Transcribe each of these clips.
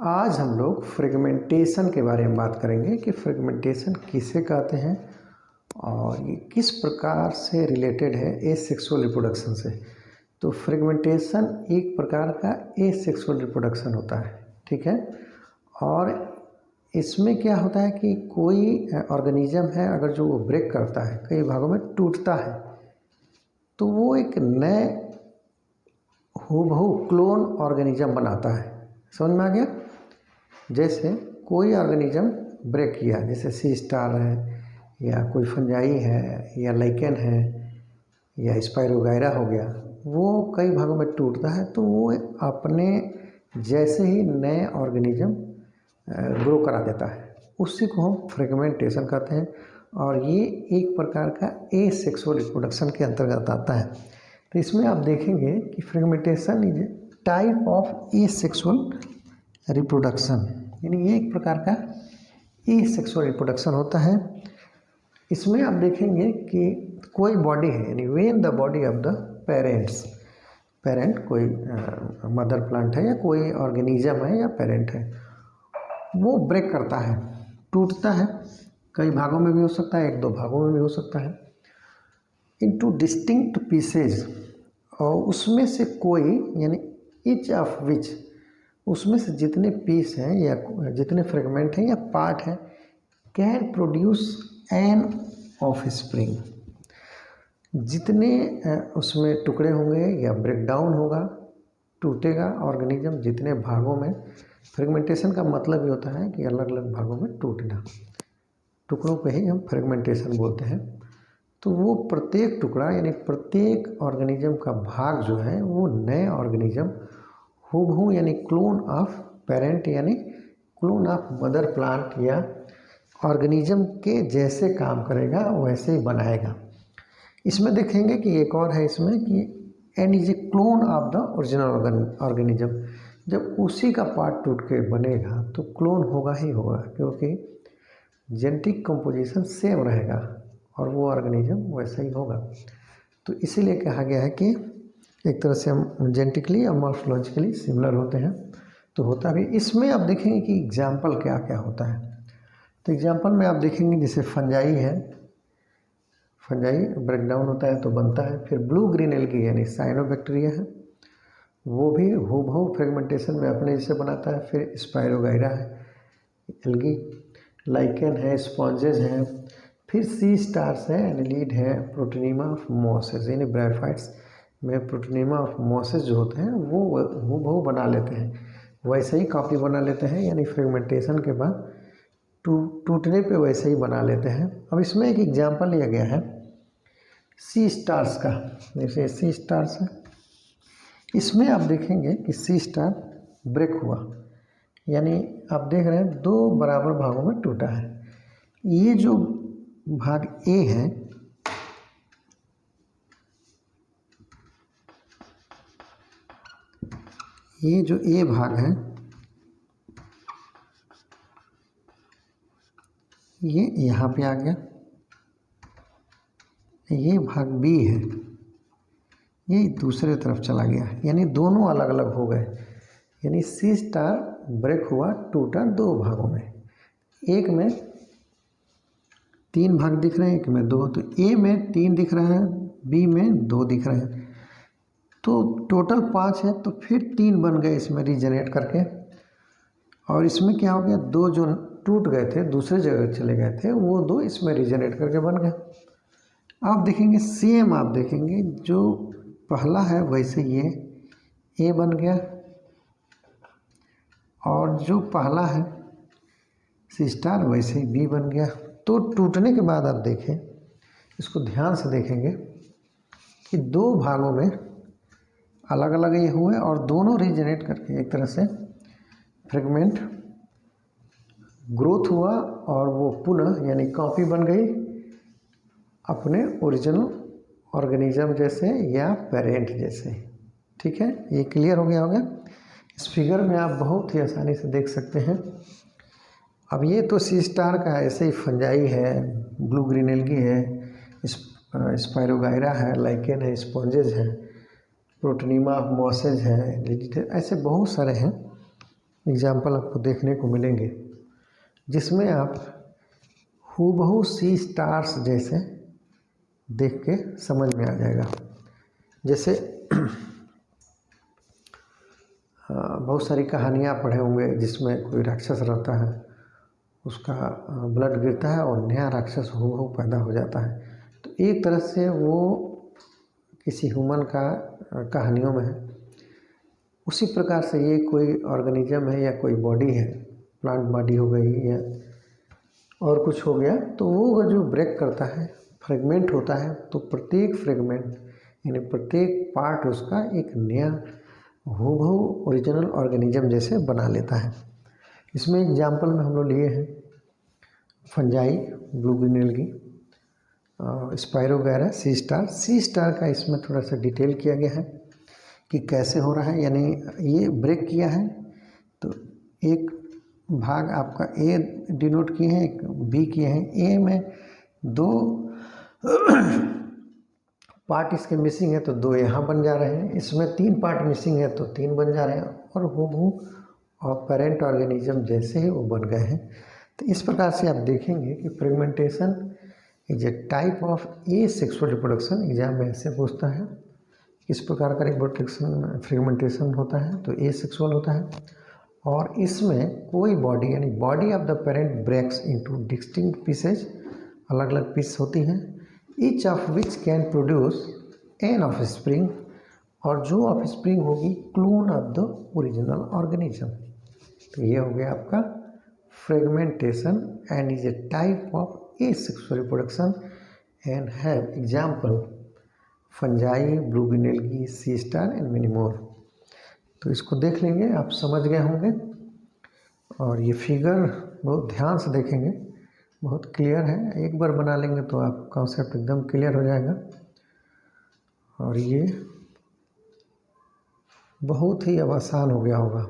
आज हम लोग फ्रेगमेंटेशन के बारे में बात करेंगे कि फ्रेगमेंटेशन किसे कहते हैं और ये किस प्रकार से रिलेटेड है एसेक्सुअल रिप्रोडक्शन से। तो फ्रेगमेंटेशन एक प्रकार का एसेक्सुअल रिप्रोडक्शन होता है, ठीक है। और इसमें क्या होता है कि कोई ऑर्गेनिज्म है, अगर जो वो ब्रेक करता है, कई भागों में टूटता है, तो वो एक नए हूबहू क्लोन ऑर्गेनिज्म बनाता है। समझ में आ गया? जैसे कोई ऑर्गेनिज्म ब्रेक किया, जैसे सी स्टार है या कोई फंजाई है या लाइकेन है या स्पाइरोगायरा हो गया, वो कई भागों में टूटता है, तो वो अपने जैसे ही नए ऑर्गेनिज्म ग्रो करा देता है, उसी को हम फ्रेगमेंटेशन कहते हैं। और ये एक प्रकार का एसेक्सुअल रिप्रोडक्शन के अंतर्गत आता है। तो इसमें आप देखेंगे कि fragmentation is type of asexual reproduction, यानी ये एक प्रकार का एसेक्सुअल रिप्रोडक्शन होता है। इसमें आप देखेंगे कि कोई बॉडी है, यानी when the body of the parent कोई मदर प्लांट है या कोई ऑर्गेनिज्म है या पेरेंट है, वो ब्रेक करता है, टूटता है, कई भागों में भी हो सकता है, एक दो भागों में भी हो सकता है, इनटू डिस्टिंक्ट पीसेज। और उसमें से कोई, यानी ईच ऑफ विच, उसमें से जितने पीस हैं या जितने फ्रेगमेंट हैं या पार्ट हैं, can produce an of spring. जितने उसमें टुकड़े होंगे या ब्रेक डाउन होगा, टूटेगा ऑर्गेनिज्म जितने भागों में, फ्रेगमेंटेशन का मतलब ये होता है कि अलग अलग भागों में टूटना, टुकड़ों पे ही हम फ्रेगमेंटेशन बोलते हैं। तो वो प्रत्येक टुकड़ा, यानी प्रत्येक ऑर्गेनिज्म का भाग जो है, वो नए ऑर्गेनिज्म हूबहू, यानी क्लोन ऑफ पेरेंट, यानी क्लोन ऑफ मदर प्लांट या ऑर्गेनिज्म के जैसे काम करेगा, वैसे ही बनाएगा। इसमें देखेंगे कि एक और है इसमें कि and is A clone of the original organism. जब उसी का पार्ट टूट के बनेगा तो क्लोन होगा ही होगा, क्योंकि जेनेटिक कंपोजिशन सेम रहेगा और वो ऑर्गेनिज्म वैसा ही होगा। तो इसीलिए कहा गया है कि एक तरह से हम जेनेटिकली और मॉर्फोलॉजिकली सिमिलर होते हैं। तो होता भी इसमें आप देखेंगे कि एग्जाम्पल क्या क्या होता है। तो एग्जाम्पल में आप देखेंगे जैसे फंजाई है, फंजाई ब्रेकडाउन होता है तो बनता है। फिर ब्लू ग्रीन एल्गी यानी साइनोबैक्टीरिया है, वो भी हूबहू फ्रेगमेंटेशन में अपने जैसे बनाता है। फिर स्पाइरोगायरा है, एल्गी, लाइकेन है, स्पॉन्जेज हैं। फिर सी स्टार्स है, एनिलीड है, प्रोटोनीमा ऑफ मॉसेस, यानी ब्रायोफाइट्स में प्रोटोनीमा ऑफ मॉसेस जो होते हैं वो हूबहू बना लेते हैं, वैसे ही कॉपी बना लेते हैं, यानी फ्रेगमेंटेशन के बाद टूटने पे वैसे ही बना लेते हैं। अब इसमें एक एग्जांपल लिया गया है सी स्टार्स का, जैसे सी स्टार्स है, इसमें आप देखेंगे कि सी स्टार ब्रेक हुआ, यानी आप देख रहे हैं दो बराबर भागों में टूटा है। ये जो भाग ए है, ये जो ए भाग है, ये यहाँ पे आ गया। ये भाग बी है, ये दूसरे तरफ चला गया, यानी दोनों अलग अलग हो गए। यानी सी स्टार ब्रेक हुआ, टूटा दो भागों में, एक में 3 भाग दिख रहे हैं, एक में 2। तो ए में 3 दिख रहा है, बी में 2 दिख रहे हैं, तो टोटल 5 है। तो फिर 3 बन गए इसमें रीजनरेट करके। और इसमें क्या हो गया, 2 जो टूट गए थे दूसरे जगह चले गए थे, वो 2 इसमें रीजनरेट करके बन गए। आप देखेंगे सेम, आप देखेंगे जो पहला है वैसे ये ए बन गया, और जो पहला है सी स्टार वैसे ही बी बन गया। तो टूटने के बाद आप देखें, इसको ध्यान से देखेंगे कि 2 भागों में अलग अलग ये हुए और दोनों रीजनरेट करके एक तरह से फ्रेगमेंट ग्रोथ हुआ, और वो पुनः यानी कॉपी बन गई अपने ओरिजिनल ऑर्गेनिज्म जैसे या पेरेंट जैसे। ठीक है, ये क्लियर हो गया होगा। इस फिगर में आप बहुत ही आसानी से देख सकते हैं। अब ये तो सी स्टार का है, ऐसे ही फंजाई है, ब्लू ग्रीन एल्गी है, स्पाइरोगायरा है, लाइकेन है, स्पॉन्जेज है, प्रोटोनीमा ऑफ मॉसेज है, ऐसे बहुत सारे हैं। एग्जाम्पल आपको देखने को मिलेंगे, जिसमें आप हूबहू सी स्टार्स जैसे देख के समझ में आ जाएगा। जैसे बहुत सारी कहानियाँ पढ़े होंगे जिसमें कोई राक्षस रहता है, उसका ब्लड गिरता है और नया राक्षस हूबहू पैदा हो जाता है। तो एक तरह से वो किसी ह्यूमन का कहानियों में है। उसी प्रकार से ये कोई ऑर्गेनिज्म है या कोई बॉडी है, प्लांट बॉडी हो गई या और कुछ हो गया, तो वो जो ब्रेक करता है, फ्रेगमेंट होता है, तो प्रत्येक फ्रेगमेंट यानी प्रत्येक पार्ट उसका एक नया हूबहू ओरिजिनल ऑर्गेनिज्म जैसे बना लेता है। इसमें एग्जाम्पल में हम लोग लिए हैं fungi, blue green algae, spirogyra, sea star का इसमें थोड़ा सा डिटेल किया गया है कि कैसे हो रहा है। यानी ये ब्रेक किया है तो एक भाग आपका ए डिनोट किए हैं, एक बी किए हैं। ए में 2 पार्ट इसके मिसिंग है तो 2 यहाँ बन जा रहे हैं, इसमें 3 पार्ट मिसिंग है तो 3 बन जा रहे हैं, और हूबहू और पेरेंट ऑर्गेनिज्म जैसे ही वो बन गए हैं। तो इस प्रकार से आप देखेंगे कि fragmentation is a type of asexual reproduction. Exam में ऐसे पूछता है किस प्रकार का रिप्रोडक्शन फ्रेगमेंटेशन होता है, तो ए सेक्सुअल होता है। और इसमें कोई बॉडी यानी body of the parent breaks into distinct pieces, अलग अलग पीस होती हैं, each of which can produce an offspring, और जो ऑफ स्प्रिंग होगी clone of the original organism. तो ये हो गया आपका fragmentation and is a type of asexual reproduction and have example fungi, blue green algae, sea star and many more. तो इसको देख लेंगे, आप समझ गए होंगे। और ये फिगर बहुत ध्यान से देखेंगे, बहुत क्लियर है। एक बार बना लेंगे तो आप कॉन्सेप्ट एकदम क्लियर हो जाएगा। और ये बहुत ही अब आसान हो गया होगा।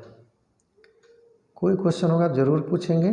कोई क्वेश्चन होगा ज़रूर पूछेंगे।